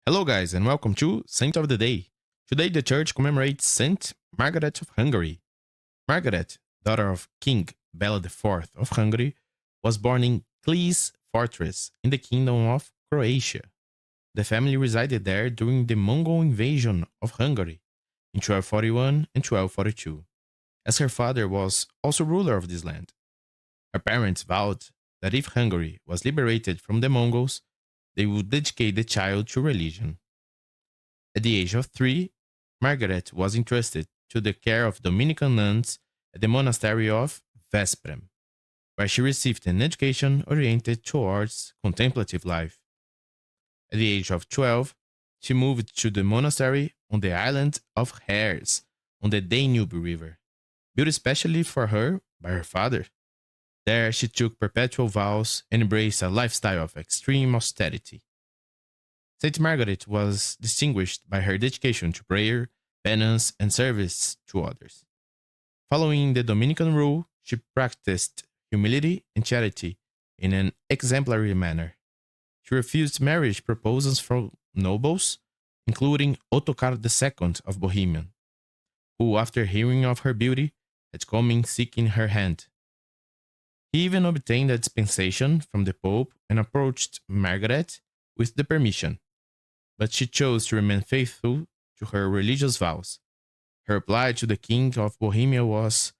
Hello, guys, and welcome to Saint of the Day. Today, the church commemorates Saint Margaret of Hungary. Margaret, daughter of King Bela IV of Hungary, was born in Klis fortress in the Kingdom of Croatia. The family resided there during the Mongol invasion of Hungary in 1241 and 1242, as her father was also ruler of this land. Her parents vowed that if Hungary was liberated from the Mongols, they would dedicate the child to religion. At the age of 3, Margaret was entrusted to the care of Dominican nuns at the monastery of Vesprem, where she received an education oriented towards contemplative life. At the age of 12, she moved to the monastery on the island of Hares on the Danube River, built especially for her by her father. There, she took perpetual vows and embraced a lifestyle of extreme austerity. St. Margaret was distinguished by her dedication to prayer, penance, and service to others. Following the Dominican rule, she practiced humility and charity in an exemplary manner. She refused marriage proposals from nobles, including Ottokar II of Bohemia, who, after hearing of her beauty, had come in seeking her hand. He even obtained a dispensation from the Pope and approached Margaret with the permission, but she chose to remain faithful to her religious vows. Her reply to the King of Bohemia was,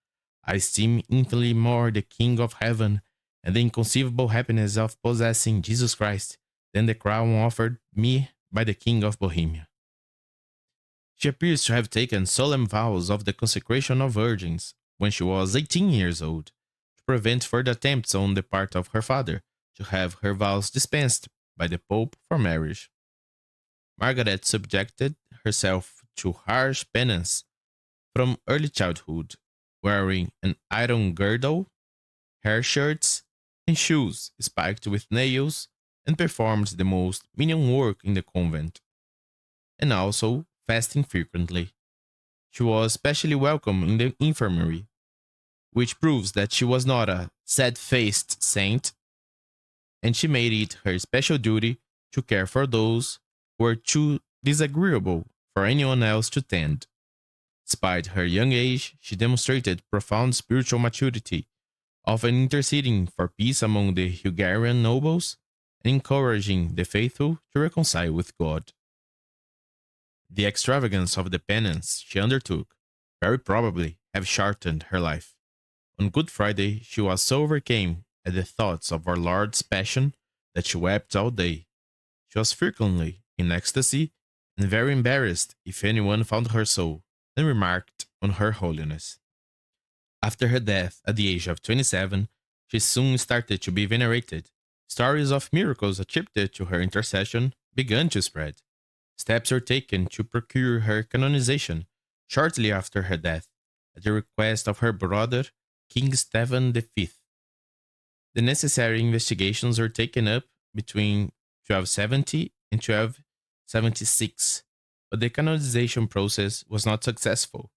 "I esteem infinitely more the King of Heaven and the inconceivable happiness of possessing Jesus Christ than the crown offered me by the King of Bohemia." She appears to have taken solemn vows of the consecration of virgins when she was 18 years old, to prevent further attempts on the part of her father to have her vows dispensed by the Pope for marriage. Margaret subjected herself to harsh penance from early childhood, wearing an iron girdle, hair shirts, and shoes spiked with nails, and performed the most menial work in the convent, and also fasting frequently. She was especially welcome in the infirmary, which proves that she was not a sad-faced saint, and she made it her special duty to care for those who were too disagreeable for anyone else to tend. Despite her young age, she demonstrated profound spiritual maturity, often interceding for peace among the Hungarian nobles and encouraging the faithful to reconcile with God. The extravagance of the penance she undertook very probably have shortened her life. On Good Friday, she was so overcome at the thoughts of our Lord's passion that she wept all day. She was frequently in ecstasy and very embarrassed if anyone found her so, and remarked on her holiness. After her death at the age of 27, she soon started to be venerated. Stories of miracles attributed to her intercession began to spread. Steps were taken to procure her canonization shortly after her death, at the request of her brother, King Stephen V. The necessary investigations were taken up between 1270 and 1276, but the canonization process was not successful,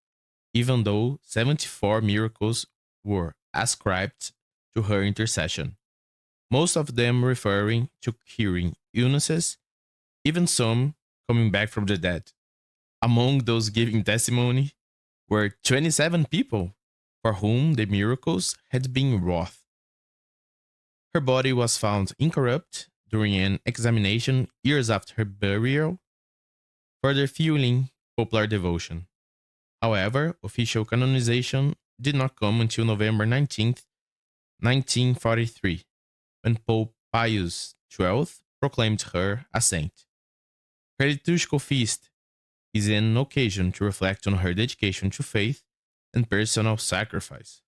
even though 74 miracles were ascribed to her intercession, most of them referring to curing illnesses, even some coming back from the dead. Among those giving testimony were 27 people for whom the miracles had been wrought. Her body was found incorrupt during an examination years after her burial, further fueling popular devotion. However, official canonization did not come until November 19th, 1943, when Pope Pius XII proclaimed her a saint. Her liturgical feast is an occasion to reflect on her dedication to faith and personal sacrifice.